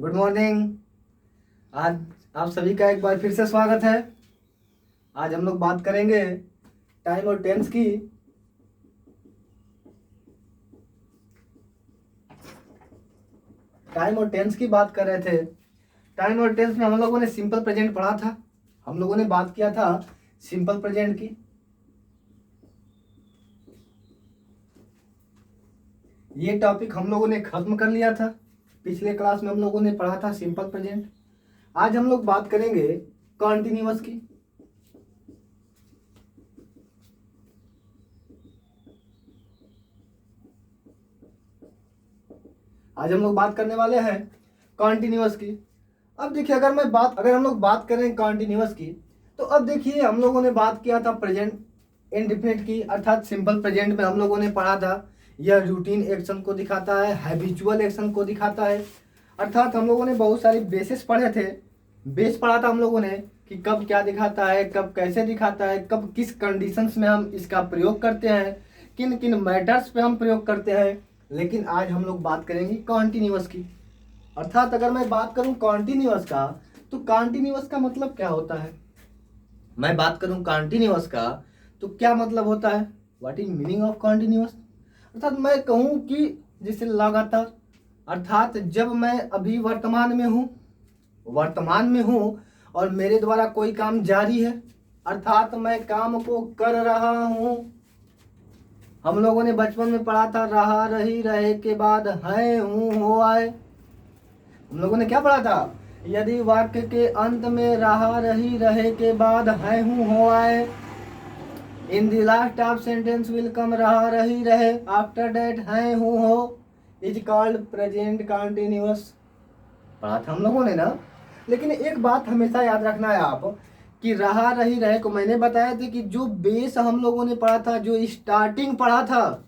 Good morning. आज आप सभी का एक बार फिर से स्वागत है। आज हम लोग बात करेंगे टाइम और टेंस की। टाइम और टेंस की बात कर रहे थे। टाइम और टेंस में हम लोगों ने सिंपल प्रेजेंट पढ़ा था। हम लोगों ने बात किया था सिंपल प्रेजेंट की। ये टॉपिक हम लोगों ने खत्म कर लिया था। पिछले क्लास में हम लोगों ने पढ़ा था सिंपल प्रेजेंट। आज हम लोग बात करेंगे कॉन्टिन्यूअस की। आज हम लोग बात करने वाले हैं कॉन्टिन्यूअस की। अब देखिए, अगर हम लोग बात करें कॉन्टिन्यूअस की, तो अब देखिए हम लोगों ने बात किया था प्रेजेंट इंडेफिनिट की, अर्थात सिंपल प्रेजेंट में हम लोगों ने पढ़ा था यह रूटीन एक्शन को दिखाता है, हैबिचुअल एक्शन को दिखाता है। अर्थात हम लोगों ने बहुत सारी बेसिस पढ़े थे। बेस पढ़ा था हम लोगों ने कि कब क्या दिखाता है, कब कैसे दिखाता है, कब किस कंडीशंस में हम इसका प्रयोग करते हैं, किन किन मैटर्स पे हम प्रयोग करते हैं। लेकिन आज हम लोग बात करेंगे कॉन्टिन्यूअस की। अर्थात अगर मैं बात करूं कॉन्टिन्यूअस का, तो कॉन्टिन्यूअस का मतलब क्या होता है। मैं बात करूं कॉन्टिन्यूअस का तो क्या मतलब होता है, what is meaning of continuous. अर्थात मैं कहूं कि जैसे लगातार, अर्थात जब मैं अभी वर्तमान में हूं और मेरे द्वारा कोई काम जारी है, अर्थात मैं काम को कर रहा हूं। हम लोगों ने बचपन में पढ़ा था रहा रही रहे के बाद है हूं हो आए। हम लोगों ने क्या पढ़ा था, यदि वाक्य के अंत में रहा रही रहे के बाद है हूं हो आए, in the last of sentence will come रहा रही रहे, आफ्टर दैट है हूं हो, इज कॉल्ड प्रेजेंट कंटिन्यूअस। पढ़ा था हम लोगों ने ना। लेकिन एक बात हमेशा याद रखना है आप, कि रहा रही रहे को मैंने बताया था कि जो बेस हम लोगों ने पढ़ा था, जो स्टार्टिंग पढ़ा था,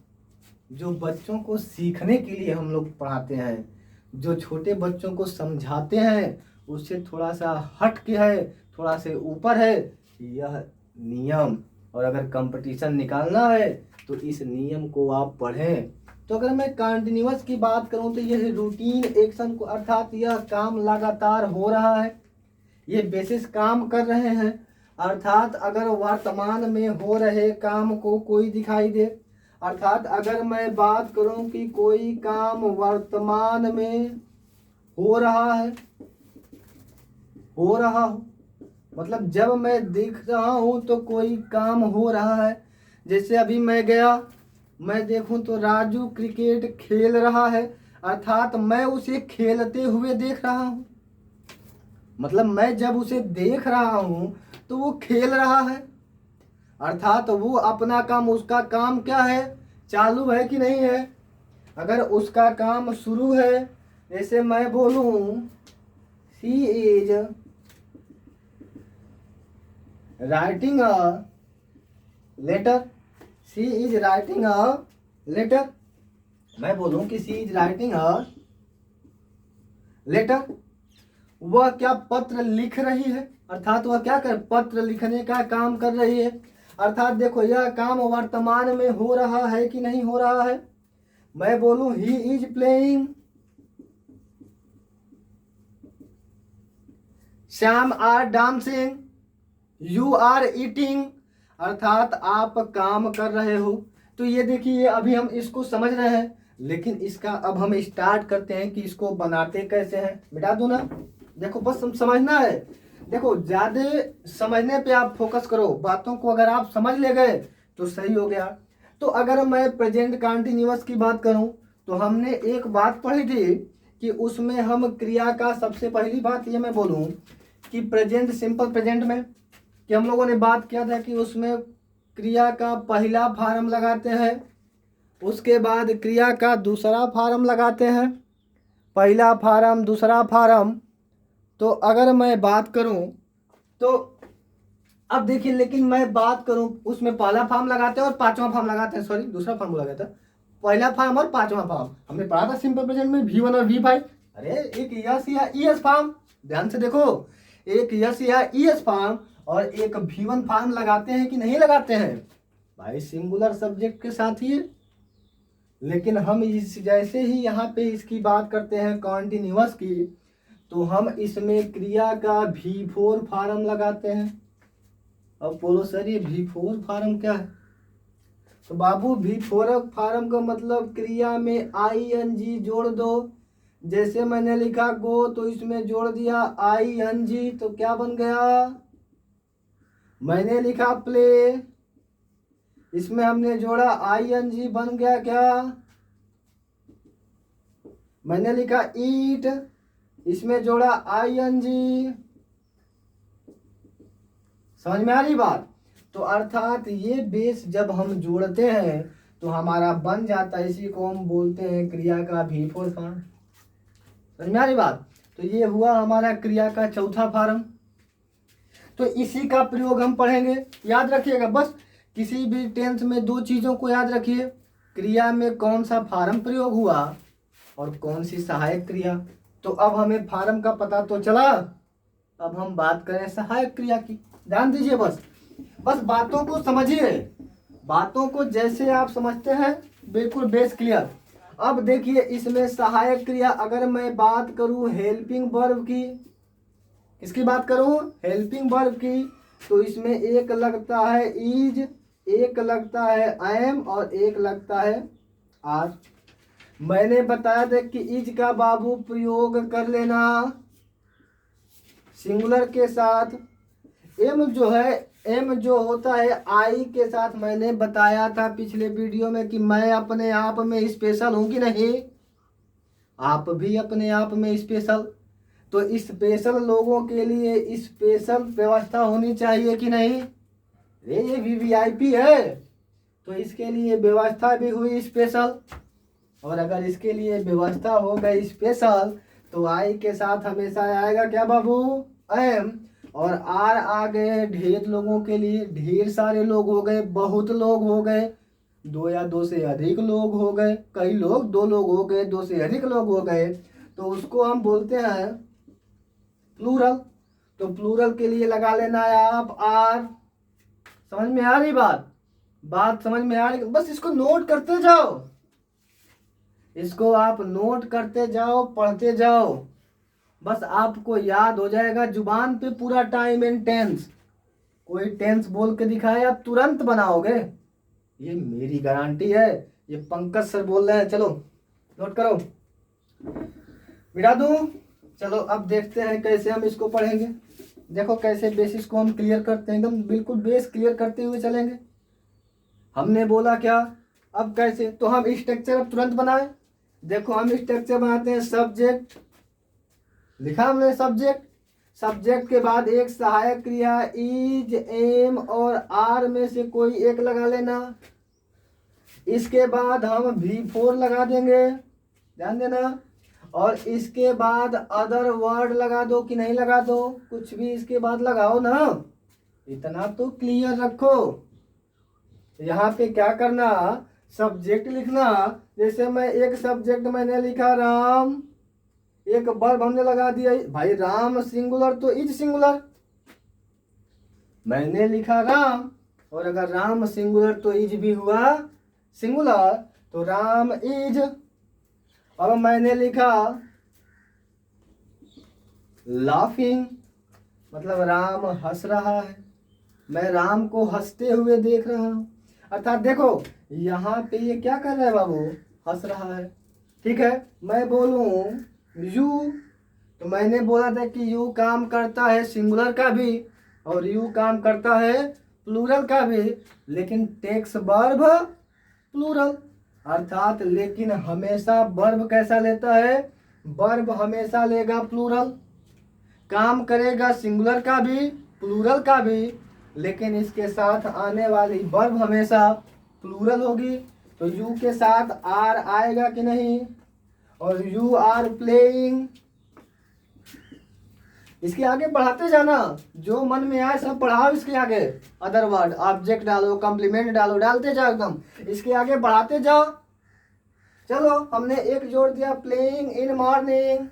जो बच्चों को सीखने के लिए हम लोग पढ़ाते हैं, जो छोटे बच्चों को समझाते हैं, उससे थोड़ा सा हट के है, थोड़ा से ऊपर है यह नियम। और अगर कंपटीशन निकालना है तो इस नियम को आप पढ़ें। तो अगर मैं कंटिन्यूअस की बात करूं तो यह रूटीन एक्शन को, अर्थात यह काम लगातार हो रहा है, ये बेसिस काम कर रहे हैं। अर्थात अगर वर्तमान में हो रहे काम को कोई दिखाई दे, अर्थात अगर मैं बात करूं कि कोई काम वर्तमान में हो रहा है, हो रहा हो मतलब जब मैं देख रहा हूं तो कोई काम हो रहा है। जैसे अभी मैं गया, मैं देखूं तो राजू क्रिकेट खेल रहा है, अर्थात मैं उसे खेलते हुए देख रहा हूं। मतलब मैं जब उसे देख रहा हूं तो वो खेल रहा है, अर्थात वो अपना काम, उसका काम क्या है, चालू है कि नहीं है। अगर उसका काम शुरू है, जैसे मैं बोलूं she is writing a letter, she is writing a letter, मैं बोलूं कि she is writing a letter, वह क्या पत्र लिख रही है, अर्थात वह क्या कर, पत्र लिखने का काम कर रही है। अर्थात देखो यह काम वर्तमान में हो रहा है कि नहीं हो रहा है। मैं बोलूं he is playing, Shyam are dancing, you are eating, अर्थात आप काम कर रहे हो। तो ये देखिए अभी हम इसको समझ रहे हैं, लेकिन इसका अब हम स्टार्ट करते हैं कि इसको बनाते कैसे हैं। मिटा दूं ना, देखो बस समझना है। देखो ज्यादा समझने पे आप फोकस करो, बातों को अगर आप समझ ले गए तो सही हो गया। तो अगर मैं प्रेजेंट कंटिन्यूअस की बात करूं, तो हमने एक बात पढ़ी थी कि उसमें हम क्रिया का, सबसे पहली बात ये मैं बोलूं कि प्रेजेंट सिंपल प्रेजेंट में कि हम लोगों ने बात किया था कि उसमें क्रिया का पहला फार्म लगाते हैं, उसके बाद क्रिया का दूसरा फार्म लगाते हैं, पहला फार्म दूसरा फार्म। तो अगर मैं बात करूं तो अब देखिए, लेकिन मैं बात करूं उसमें पहला फार्म लगाते हैं और पांचवा फार्म लगाते हैं, सॉरी दूसरा फार्म लगाता है, पहला फार्म और पांचवा फार्म हमने पढ़ा था सिंपल प्रेजेंट में V1 और V5। अरे एक यस या ईएस फार्म, ध्यान से देखो, एक यस या ईएस फार्म और एक V1 फार्म लगाते हैं कि नहीं लगाते हैं भाई, सिंगुलर सब्जेक्ट के साथ ही। लेकिन हम इस जैसे ही यहाँ पे इसकी बात करते हैं कॉन्टिन्यूअस की, तो हम इसमें क्रिया का V4 फार्म लगाते हैं। अब बोलो सर ये V4 फार्म क्या है? तो बाबू V4 फार्म का मतलब क्रिया में ING जोड़ दो। जैसे मैंने लिखा गो तो इसमें जोड़ दिया ING, तो क्या बन गया? मैंने लिखा प्ले, इसमें हमने जोड़ा ING, बन गया क्या? मैंने लिखा ईट, इसमें जोड़ा ING। समझ में आ रही बात? तो अर्थात ये बेस जब हम जोड़ते हैं तो हमारा बन जाता है, इसी को हम बोलते हैं क्रिया का V4 फार्म। समझ में आ रही बात? तो ये हुआ हमारा क्रिया का चौथा फार्म। तो इसी का प्रयोग हम पढ़ेंगे। याद रखिएगा, बस किसी भी टेंस में दो चीज़ों को याद रखिए, क्रिया में कौन सा फार्म प्रयोग हुआ और कौन सी सहायक क्रिया। तो अब हमें फार्म का पता तो चला, अब हम बात करें सहायक क्रिया की। ध्यान दीजिए, बस बातों को समझिए, बातों को जैसे आप समझते हैं बिल्कुल बेस क्लियर। अब देखिए इसमें सहायक क्रिया, अगर मैं बात करूं हेल्पिंग वर्ब की, किसकी बात करूं? हेल्पिंग वर्ब की, तो इसमें एक लगता है इज, एक लगता है एम और एक लगता है आर। मैंने बताया था कि इज का बाबू प्रयोग कर लेना सिंगुलर के साथ। एम जो है, एम जो होता है आई के साथ, मैंने बताया था पिछले वीडियो में कि मैं अपने आप में स्पेशल हूं कि नहीं? आप भी अपने आप में स्पेशल। तो स्पेशल लोगों के लिए स्पेशल व्यवस्था होनी चाहिए कि नहीं? ये भी VIP है, तो इसके लिए व्यवस्था भी हुई स्पेशल। और अगर इसके लिए व्यवस्था हो गई स्पेशल तो आई के साथ हमेशा आएगा क्या बाबू? एम। और आर आ गए ढेर लोगों के लिए, ढेर सारे लोग हो गए, बहुत लोग हो गए, दो या दो से अधिक लोग हो गए, कई लोग, दो लोग हो गए, दो से अधिक लोग हो गए, तो उसको हम बोलते हैं प्लूरल। तो प्लूरल के लिए लगा लेना है आप आर। समझ में आ रही बात? बात समझ में आ रही? बस इसको नोट करते जाओ, इसको आप नोट करते जाओ, पढ़ते जाओ, बस आपको याद हो जाएगा जुबान पे पूरा टाइम एंड टेंस। कोई टेंस बोल के दिखाए आप तुरंत बनाओगे, ये मेरी गारंटी है। ये पंकज सर बोल रहे हैं, चलो नोट करो, मिटा दूं। चलो अब देखते हैं कैसे हम इसको पढ़ेंगे। देखो कैसे बेसिस को हम क्लियर करते हैं, एकदम बिल्कुल बेस क्लियर करते हुए चलेंगे। हमने बोला क्या, अब कैसे, तो हम स्ट्रक्चर अब तुरंत बनाए। देखो हम स्ट्रक्चर बनाते हैं, सब्जेक्ट लिखा हमने, सब्जेक्ट, सब्जेक्ट के बाद एक सहायक क्रिया इज, एम और आर में से कोई एक लगा लेना। इसके बाद हम V4 लगा देंगे, ध्यान देना। और इसके बाद अदर वर्ड लगा दो कि नहीं लगा दो, कुछ भी इसके बाद लगाओ ना, इतना तो क्लियर रखो। यहाँ पे क्या करना, सब्जेक्ट लिखना। जैसे मैं एक सब्जेक्ट मैंने लिखा राम, एक वर्ब हमने लगा दिया भाई, राम सिंगुलर तो इज सिंगुलर। मैंने लिखा राम, और अगर राम सिंगुलर तो इज भी हुआ सिंगुलर, तो राम इज। अब मैंने लिखा लाफिंग, मतलब राम हंस रहा है, मैं राम को हंसते हुए देख रहा हूं। अर्थात देखो यहाँ पे ये क्या कर रहा है बाबू, हंस रहा है। ठीक है, मैं बोलूं यू, तो मैंने बोला था कि यू काम करता है सिंगुलर का भी और यू काम करता है प्लूरल का भी, लेकिन टेक्स वर्ब प्लूरल। अर्थात लेकिन हमेशा वर्ब कैसा लेता है, वर्ब हमेशा लेगा प्लूरल, काम करेगा सिंगुलर का भी प्लूरल का भी, लेकिन इसके साथ आने वाली वर्ब हमेशा प्लूरल होगी। तो यू के साथ आर आएगा कि नहीं, और यू आर प्लेइंग। इसके आगे बढ़ाते जाना, जो मन में आए सब पढ़ाओ इसके आगे, अदर वर्ड ऑब्जेक्ट डालो, कॉम्प्लीमेंट डालो, डालते जाओ एकदम, इसके आगे बढ़ाते जाओ। चलो हमने एक जोड़ दिया, प्लेइंग इन मॉर्निंग,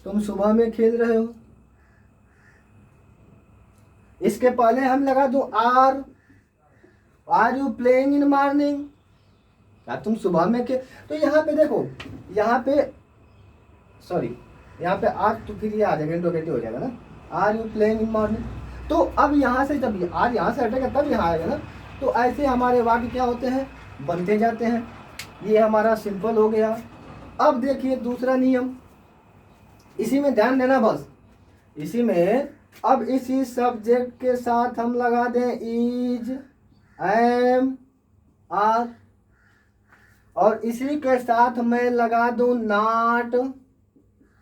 तुम सुबह में खेल रहे हो। इसके पहले हम लगा दूं are you playing in morning, क्या तुम सुबह में के, तो यहाँ पे देखो, यहाँ पे सॉरी, यहाँ पे आज तो फिर ये आ जाएगा, इंट्रोगेटिव हो जाएगा ना, are you playing in morning. तो अब यहाँ से जब आज यहाँ से हटेगा तब यहाँ आएगा ना। तो ऐसे हमारे वाक्य क्या होते हैं, बनते जाते हैं। ये हमारा सिंपल हो गया। अब देखिए दूसरा नियम, इसी में ध्यान देना बस, इसी में अब इसी सब्जेक्ट के साथ हम लगा दें इज, एम, आर, और इसी के साथ मैं लगा दूं नॉट,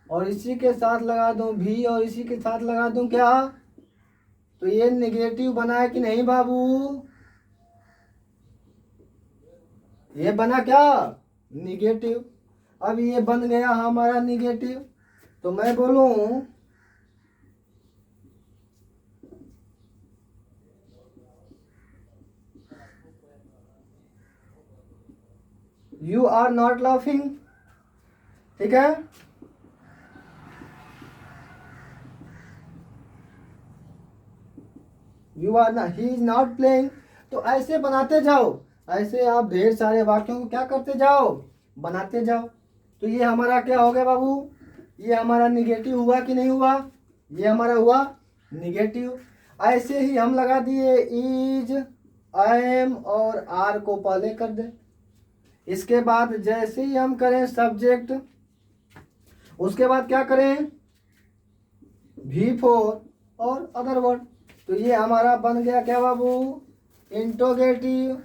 और इसी के साथ लगा दूं भी, और इसी के साथ लगा दूं क्या, तो ये निगेटिव बना है कि नहीं बाबू, ये बना क्या, निगेटिव। अब ये बन गया हमारा निगेटिव, तो मैं बोलूं यू आर नॉट लाफिंग, ठीक है। You are not, he is not playing. तो ऐसे बनाते जाओ, ऐसे आप ढेर सारे वाक्यों को क्या करते जाओ, बनाते जाओ। तो ये हमारा क्या हो गया बाबू, ये हमारा निगेटिव हुआ कि नहीं हुआ, ये हमारा हुआ निगेटिव। ऐसे ही हम लगा दिए इज, एम और आर को पहले कर दे। इसके बाद जैसे ही हम करें सब्जेक्ट, उसके बाद क्या करें, भी फोर और अदर वर्ड। तो ये हमारा बन गया क्या बाबू, इंट्रोगेटिव।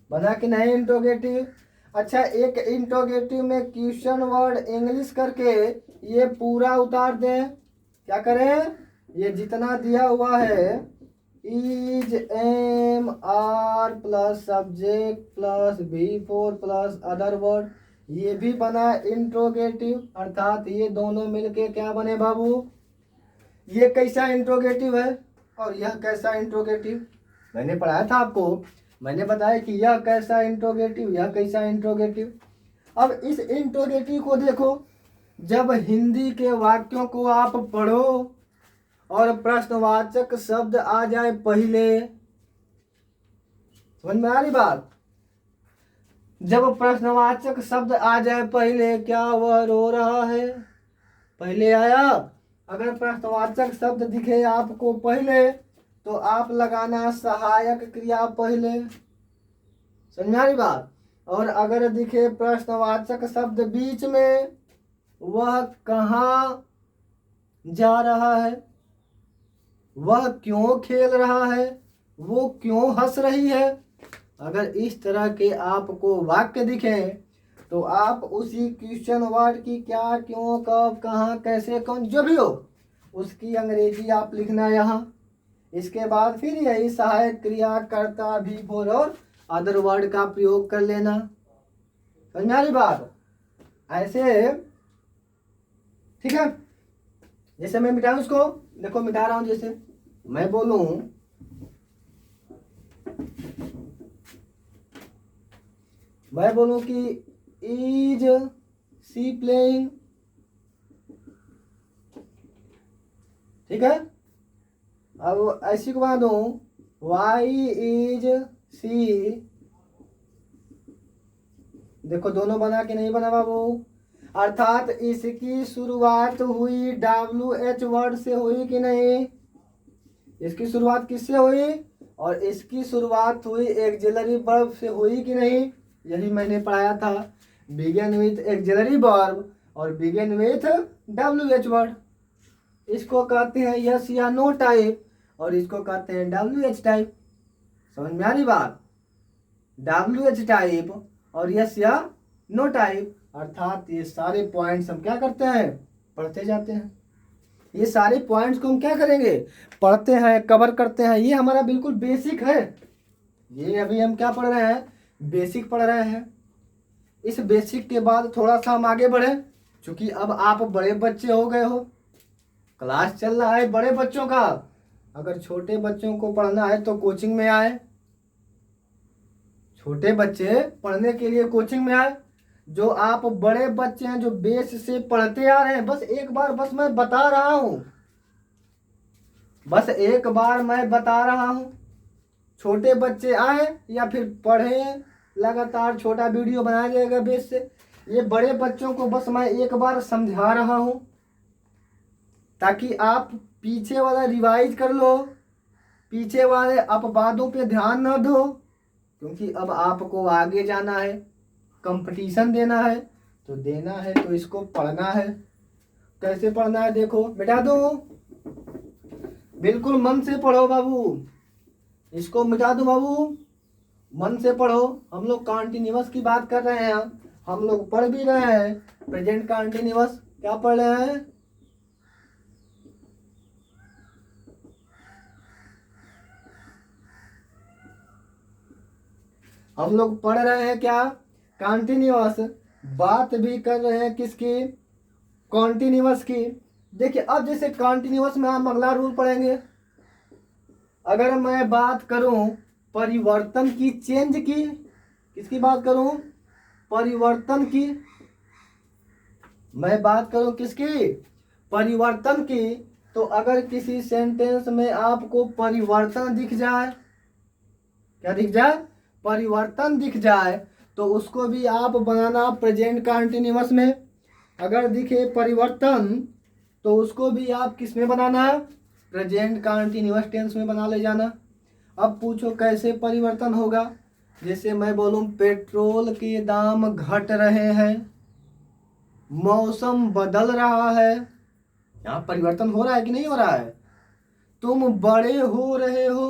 बना कि नहीं इंट्रोगेटिव। अच्छा, एक इंट्रोगेटिव में क्वेश्चन वर्ड इंग्लिश करके ये पूरा उतार दें। क्या करें, ये जितना दिया हुआ है is, am, are plus subject plus V four plus other word, ये भी बना इंट्रोगेटिव। अर्थात ये दोनों मिलके क्या बने बाबू, ये कैसा इंट्रोगेटिव है और यह कैसा इंट्रोगेटिव। मैंने पढ़ाया था आपको, मैंने बताया कि यह कैसा इंट्रोगेटिव, यह कैसा इंट्रोगेटिव। अब इस इंट्रोगेटिव को देखो, जब हिंदी के वाक्यों को आप पढ़ो और प्रश्नवाचक शब्द आ जाए पहले, समझ में आ रही बात, जब प्रश्नवाचक शब्द आ जाए पहले, क्या वह रो रहा है, पहले आया। अगर प्रश्नवाचक शब्द दिखे आपको पहले, तो आप लगाना सहायक क्रिया पहले, समझ में आ रही बात। और अगर दिखे प्रश्नवाचक शब्द बीच में, वह कहाँ जा रहा है, वह क्यों खेल रहा है, वो क्यों हंस रही है। अगर इस तरह के आपको वाक्य दिखे, तो आप उसी क्वेश्चन वर्ड की क्या, क्यों, कब, कहाँ, कैसे, कौन, जो भी हो, उसकी अंग्रेजी आप लिखना यहाँ। इसके बाद फिर यही सहायक क्रिया, कर्ता, भी, फोर और अदर वर्ड का प्रयोग कर लेना। समझ में आ रही बात। ऐसे ठीक है। जैसे मैं मिटाऊं उसको, देखो मिटा रहा हूं। जैसे मैं बोलूं कि इज सी प्लेइंग, ठीक है। अब ऐसी को बना दूं, वाई इज सी, देखो दोनों बना के नहीं बना बाबू। अर्थात इसकी शुरुआत हुई WH वर्ड से हुई कि नहीं, इसकी शुरुआत किससे हुई, और इसकी शुरुआत हुई एक्सिलरी वर्ब से हुई कि नहीं। यही मैंने पढ़ाया था, बिगिन विथ एक्सिलरी वर्ब और बिगिन विथ WH वर्ड। इसको कहते हैं यस या नो टाइप, और इसको कहते हैं WH टाइप। समझ में आ रही बात। WH टाइप और यस या नो टाइप, अर्थात ये सारे पॉइंट्स हम क्या करते हैं, पढ़ते जाते हैं। ये सारे पॉइंट्स को हम क्या करेंगे, पढ़ते हैं, कवर करते हैं। ये हमारा बिल्कुल बेसिक है। ये अभी हम क्या पढ़ रहे हैं, बेसिक पढ़ रहे हैं। इस बेसिक के बाद थोड़ा सा हम आगे बढ़े, क्योंकि अब आप बड़े बच्चे हो गए हो, क्लास चल रहा है बड़े बच्चों का। अगर छोटे बच्चों को पढ़ना है तो कोचिंग में आए, छोटे बच्चे पढ़ने के लिए कोचिंग में आए। जो आप बड़े बच्चे हैं, जो बेस से पढ़ते आ रहे हैं, बस एक बार बस मैं बता रहा हूं, बस एक बार मैं बता रहा हूं। छोटे बच्चे आए या फिर पढ़े, लगातार छोटा वीडियो बनाया जाएगा बेस से। ये बड़े बच्चों को बस मैं एक बार समझा रहा हूँ ताकि आप पीछे वाला रिवाइज कर लो, पीछे वाले अपवादों पे ध्यान न दो, क्योंकि अब आपको आगे जाना है, कंपटीशन देना है। तो देना है तो इसको पढ़ना है। कैसे पढ़ना है देखो, मिटा दो, बिल्कुल मन से पढ़ो बाबू, इसको मिटा दो बाबू, मन से पढ़ो। हम लोग कॉन्टिन्यूअस की बात कर रहे हैं, हम लोग पढ़ भी रहे हैं प्रेजेंट कॉन्टिन्यूअस। क्या पढ़ रहे हैं? हम लोग पढ़ रहे हैं क्या? कॉन्टिन्यूअस। बात भी कर रहे हैं किसकी? कॉन्टिन्यूअस की। देखिए अब जैसे कॉन्टिन्यूअस में हम अगला रूल पढ़ेंगे। अगर मैं बात करूं परिवर्तन की, चेंज की, किसकी बात करूं? परिवर्तन की। मैं बात करूं किसकी? परिवर्तन की। तो अगर किसी सेंटेंस में आपको परिवर्तन दिख जाए, क्या दिख जाए? परिवर्तन दिख जाए, तो उसको भी आप बनाना प्रेजेंट कंटिन्यूअस में। अगर दिखे परिवर्तन तो उसको भी आप किस में बनाना? प्रेजेंट कंटिन्यूअस टेंस में बना ले जाना। अब पूछो कैसे परिवर्तन होगा? जैसे मैं बोलूं पेट्रोल के दाम घट रहे हैं, मौसम बदल रहा है, यहाँ परिवर्तन हो रहा है कि नहीं हो रहा है? तुम बड़े हो रहे हो,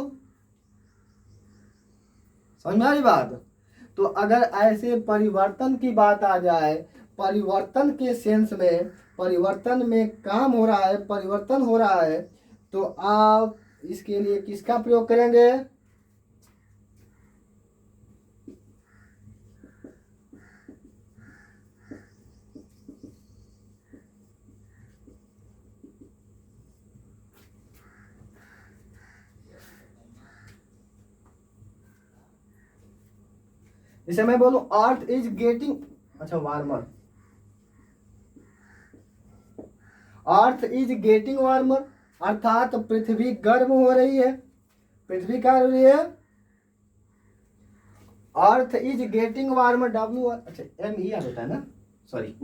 समझ में आ रही बात? तो अगर ऐसे परिवर्तन की बात आ जाए, परिवर्तन के सेंस में, परिवर्तन में काम हो रहा है, परिवर्तन हो रहा है, तो आप इसके लिए किसका प्रयोग करेंगे? जैसे मैं बोलूं अर्थ इज गेटिंग, अच्छा warmer, earth is getting warmer, अर्थात पृथ्वी गर्म हो रही है। पृथ्वी क्या हो रही है? Earth is getting warmer, W, अच्छा एम ई आ जाता है ना, सॉरी,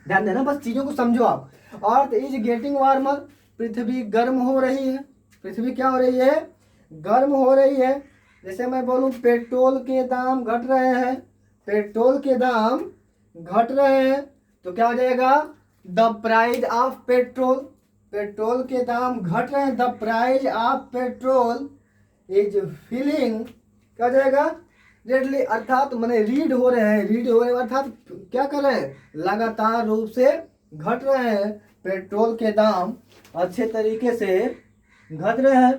ध्यान देना, बस चीजों को समझो आप। अर्थ इज गेटिंग वार्मर, पृथ्वी गर्म हो रही है। पृथ्वी क्या हो रही है? गर्म हो रही है। जैसे मैं बोलूं पेट्रोल के दाम घट रहे हैं, पेट्रोल के दाम घट रहे हैं, तो क्या हो जाएगा? The price of petrol, petrol के दाम घट रहे हैं, the price of petrol is feeling, क्या हो जाएगा? रेडली, अर्थात मैंने रीड हो रहे हैं, रीड हो रहे हैं अर्थात क्या कर रहे हैं? लगातार रूप से घट रहे हैं, पेट्रोल के दाम अच्छे तरीके से घट रहे हैं।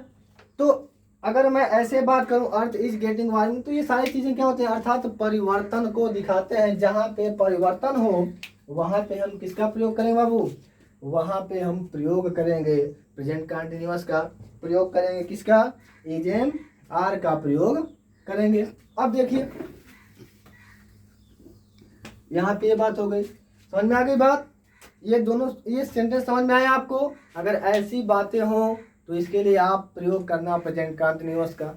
तो अगर मैं ऐसे बात करूं अर्थ इज गेटिंग वार्मिंग, तो ये सारी चीजें क्या होती हैं? अर्थात परिवर्तन को दिखाते हैं। जहां पे परिवर्तन हो वहां पे हम किसका प्रयोग करेंगे बाबू? वहां पे हम प्रयोग करेंगे प्रेजेंट कंटिन्यूअस का प्रयोग करेंगे। किसका? इज एम आर का प्रयोग करेंगे। अब देखिए यहाँ पे ये बात हो गई, समझ में आ गई बात? ये दोनों, ये सेंटेंस समझ में आया आपको? अगर ऐसी बातें हों तो इसके लिए आप प्रयोग करना प्रेजेंट कंटिन्यूअस का।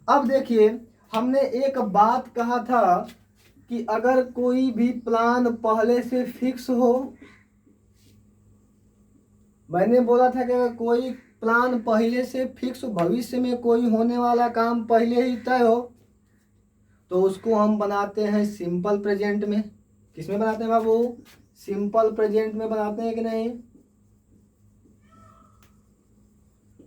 अब देखिए हमने एक बात कहा था कि अगर कोई भी प्लान पहले से फिक्स हो, मैंने बोला था कि अगर कोई प्लान पहले से फिक्स हो, भविष्य में कोई होने वाला काम पहले ही तय हो, तो उसको हम बनाते हैं सिंपल प्रेजेंट में। किसमें बनाते हैं बाबू? सिंपल प्रेजेंट में बनाते हैं कि नहीं?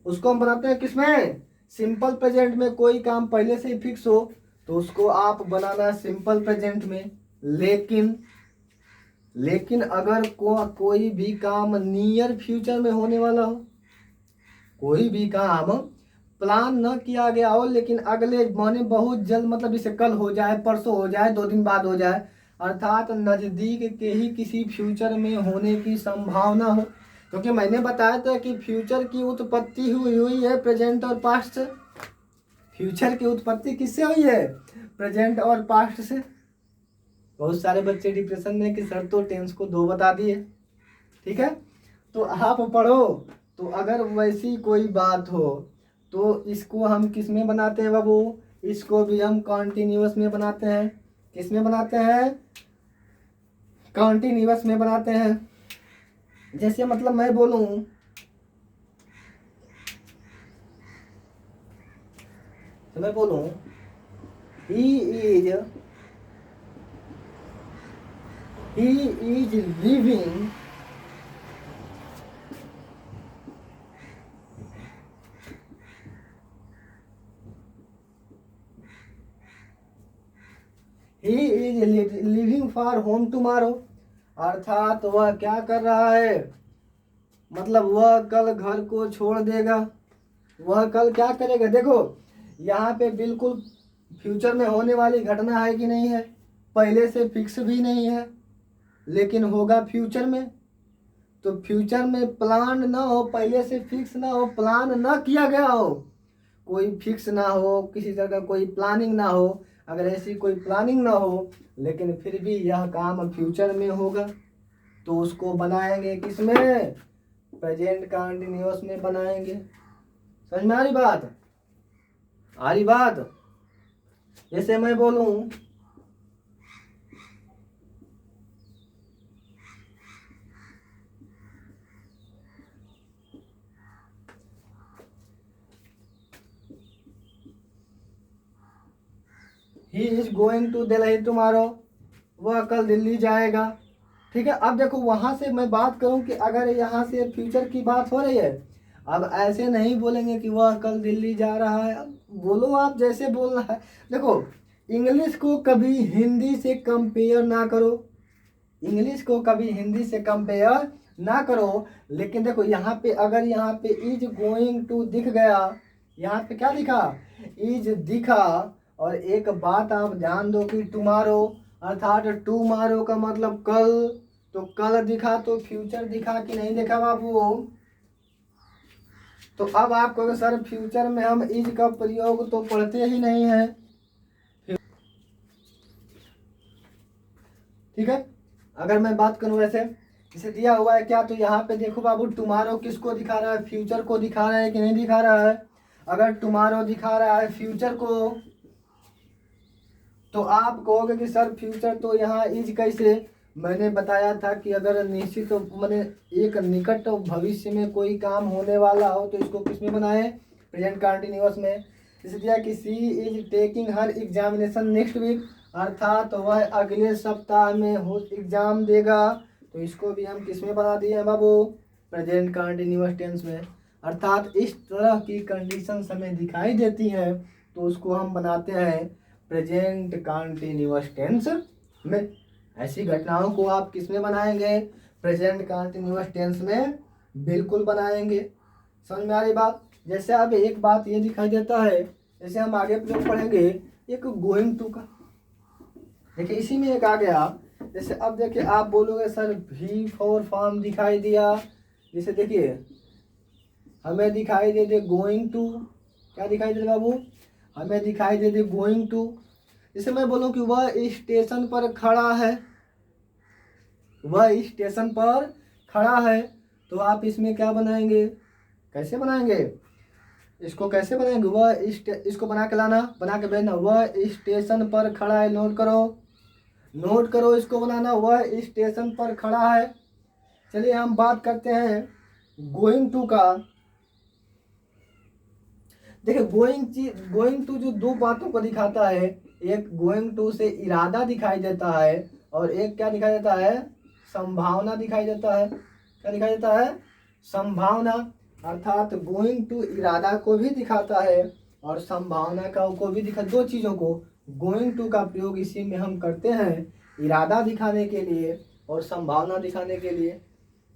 उसको हम बनाते हैं किसमें? सिंपल प्रेजेंट में। कोई काम पहले से ही फिक्स हो तो उसको आप बनाना सिंपल प्रेजेंट में। लेकिन अगर कोई भी काम नियर फ्यूचर में होने वाला हो, कोई भी काम प्लान न किया गया हो लेकिन अगले माने बहुत जल्द, मतलब इसे कल हो जाए, परसों हो जाए, 2 दिन बाद हो जाए, अर्थात नज़दीक के ही किसी फ्यूचर में होने की संभावना हो। क्योंकि मैंने बताया था कि फ्यूचर की उत्पत्ति हुई है प्रेजेंट और पास्ट से। फ्यूचर की उत्पत्ति किससे हुई है? प्रेजेंट और पास्ट से। बहुत सारे बच्चे डिप्रेशन में कि सर तो टेंस को 2 बता दिए, ठीक है? तो आप पढ़ो, तो अगर वैसी कोई बात हो तो इसको हम किस में बनाते हैं बाबू? इसको भी हम कॉन्टिन्यूअस में बनाते हैं। किस में बनाते हैं? कॉन्टिन्यूअस में बनाते हैं। जैसे मतलब मैं बोलूं, तो मैं बोलूं he is living he is living for home tomorrow, अर्थात वह क्या कर रहा है? मतलब वह कल घर को छोड़ देगा। वह कल क्या करेगा? देखो यहाँ पे बिल्कुल फ्यूचर में होने वाली घटना है कि नहीं है? पहले से फिक्स भी नहीं है, लेकिन होगा फ्यूचर में। तो फ्यूचर में प्लान ना हो, पहले से फिक्स ना हो, प्लान ना किया गया हो, कोई फिक्स ना हो, किसी तरह का कोई प्लानिंग ना हो, अगर ऐसी कोई प्लानिंग ना हो लेकिन फिर भी यह काम फ्यूचर में होगा, तो उसको बनाएंगे किसमें? प्रेजेंट कंटिन्यूअस में बनाएंगे। समझ में आ रही बात? आ रही बात? जैसे मैं बोलूं he is going to Delhi tomorrow, वह कल दिल्ली जाएगा। ठीक है, अब देखो वहां से मैं बात करूं कि अगर यहाँ से फ्यूचर की बात हो रही है, अब ऐसे नहीं बोलेंगे कि वह कल दिल्ली जा रहा है। अब बोलो आप जैसे बोलना है। देखो इंग्लिश को कभी हिंदी से कंपेयर ना करो, इंग्लिश को कभी हिंदी से कंपेयर ना करो। लेकिन देखो यहाँ पे अगर यहाँ पे इज गोइंग टू दिख गया, यहाँ पे क्या दिखा? इज दिखा। और एक बात आप ध्यान दो कि टुमारो अर्थात टुमारो का मतलब कल, तो कल दिखा तो फ्यूचर दिखा कि नहीं दिखा बाबू? तो अब आप कहोगे सर फ्यूचर में हम इज का प्रयोग तो पढ़ते ही नहीं है। ठीक है, अगर मैं बात करूं वैसे इसे दिया हुआ है क्या, तो यहाँ पे देखो बाबू टुमारो किसको दिखा रहा है? फ्यूचर को दिखा रहा है कि नहीं दिखा रहा है? अगर टुमारो दिखा रहा है फ्यूचर को, तो आप कहोगे कि सर फ्यूचर तो यहाँ इज कैसे? मैंने बताया था कि अगर निश्चित तो मैंने एक निकट भविष्य में कोई काम होने वाला हो तो इसको किस में बनाए? प्रेजेंट कंटिन्यूअस में। जैसे दिया कि she is taking her examination next week, अर्थात वह अगले सप्ताह में हो एग्जाम देगा, तो इसको भी हम किस में बना दिए हैं बाबू? प्रेजेंट कंटिन्यूअस टेंस में। अर्थात इस तरह की कंडीशन हमें दिखाई देती है तो उसको हम बनाते हैं प्रेजेंट कंटिन्यूअस टेंस में। ऐसी घटनाओं को आप किस में बनाएंगे? प्रेजेंट कंटिन्यूअस टेंस में बिल्कुल बनाएंगे। समझ में आ रही बात? जैसे अब एक बात ये दिखाई देता है, जैसे हम आगे प्रयोग पढ़ेंगे एक गोइंग टू का। देखिए इसी में एक आ गया, जैसे अब देखिए आप बोलोगे सर भी फॉर फॉर्म दिखाई दिया, जैसे देखिए हमें दिखाई दे दे गोइंग टू, क्या दिखाई दे बाबू? हमें दिखाई दे दे गोइंग टू। जैसे मैं बोलूं कि वह स्टेशन पर खड़ा है, वह स्टेशन पर खड़ा है, तो आप इसमें क्या बनाएंगे? कैसे बनाएंगे? इसको कैसे बनाएंगे? इसको बना के लाना, बना के भेजना। वह स्टेशन पर खड़ा है, नोट करो, नोट करो इसको बनाना, वह स्टेशन पर खड़ा है। चलिए हम बात करते हैं गोइंग टू का। देखिए गोइंग टू जो दो बातों को दिखाता है, एक गोइंग टू से इरादा दिखाई देता है और एक क्या दिखाई देता है? संभावना दिखाई देता है। क्या दिखाई देता है? संभावना। अर्थात गोइंग टू इरादा को भी दिखाता है और संभावना का को भी दिखा, दो चीज़ों को गोइंग टू का प्रयोग इसी में हम करते हैं, इरादा दिखाने के लिए और संभावना दिखाने के लिए।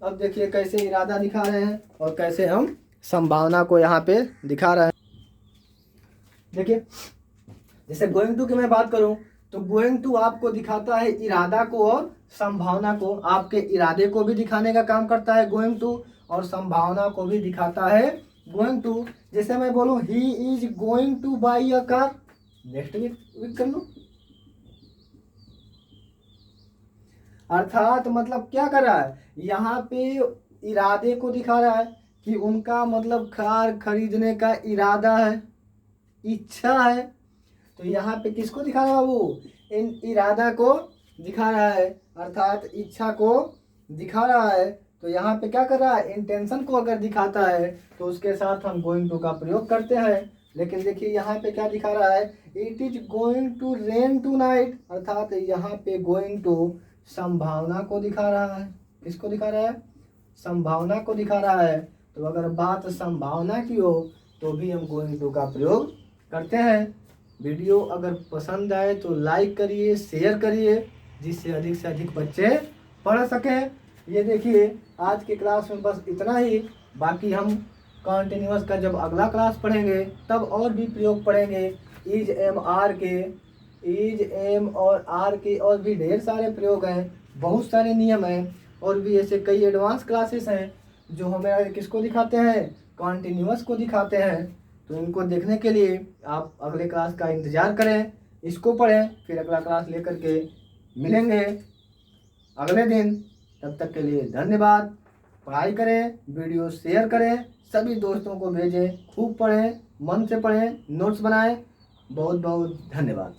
अब देखिए कैसे इरादा दिखा रहे हैं और कैसे हम संभावना को यहाँ पे दिखा रहे हैं। देखिए जैसे गोइंग टू की मैं बात करूं तो गोइंग टू आपको दिखाता है इरादा को और संभावना को, आपके इरादे को भी दिखाने का काम करता है गोइंग टू और संभावना को भी दिखाता है गोइंग टू। जैसे मैं बोलूं he is going to by a car, next week कर लो, अर्थात मतलब क्या कर रहा है? यहाँ पे इरादे को दिखा रहा है कि उनका मतलब कार खरीदने का इरादा है, इच्छा है। तो यहाँ पे किसको दिखा रहा है वो? इन इरादा को दिखा रहा है, अर्थात इच्छा को दिखा रहा है। तो यहाँ पे क्या कर रहा है? इंटेंशन को अगर दिखाता है तो उसके साथ हम गोइंग टू का प्रयोग करते हैं। लेकिन देखिए यहाँ पे क्या दिखा रहा है? It is going to rain tonight, अर्थात यहाँ पे गोइंग टू संभावना को दिखा रहा है। किसको दिखा रहा है? संभावना को दिखा रहा है। तो अगर बात संभावना की हो तो भी हम गोइंग टू का प्रयोग करते हैं। वीडियो अगर पसंद आए तो लाइक करिए, शेयर करिए, जिससे अधिक से अधिक बच्चे पढ़ सकें। ये देखिए आज की क्लास में बस इतना ही। बाकी हम कॉन्टिन्यूअस का जब अगला क्लास पढ़ेंगे तब और भी प्रयोग पढ़ेंगे। इज एम आर के, इज एम और आर के और भी ढेर सारे प्रयोग हैं, बहुत सारे नियम हैं, और भी ऐसे कई एडवांस क्लासेस हैं जो हमें किसको दिखाते हैं? कॉन्टिन्यूअस को दिखाते हैं। तो इनको देखने के लिए आप अगले क्लास का इंतज़ार करें, इसको पढ़ें, फिर अगला क्लास लेकर के मिलेंगे अगले दिन। तब तक के लिए धन्यवाद। पढ़ाई करें, वीडियो शेयर करें, सभी दोस्तों को भेजें, खूब पढ़ें, मन से पढ़ें, नोट्स बनाएं। बहुत बहुत धन्यवाद।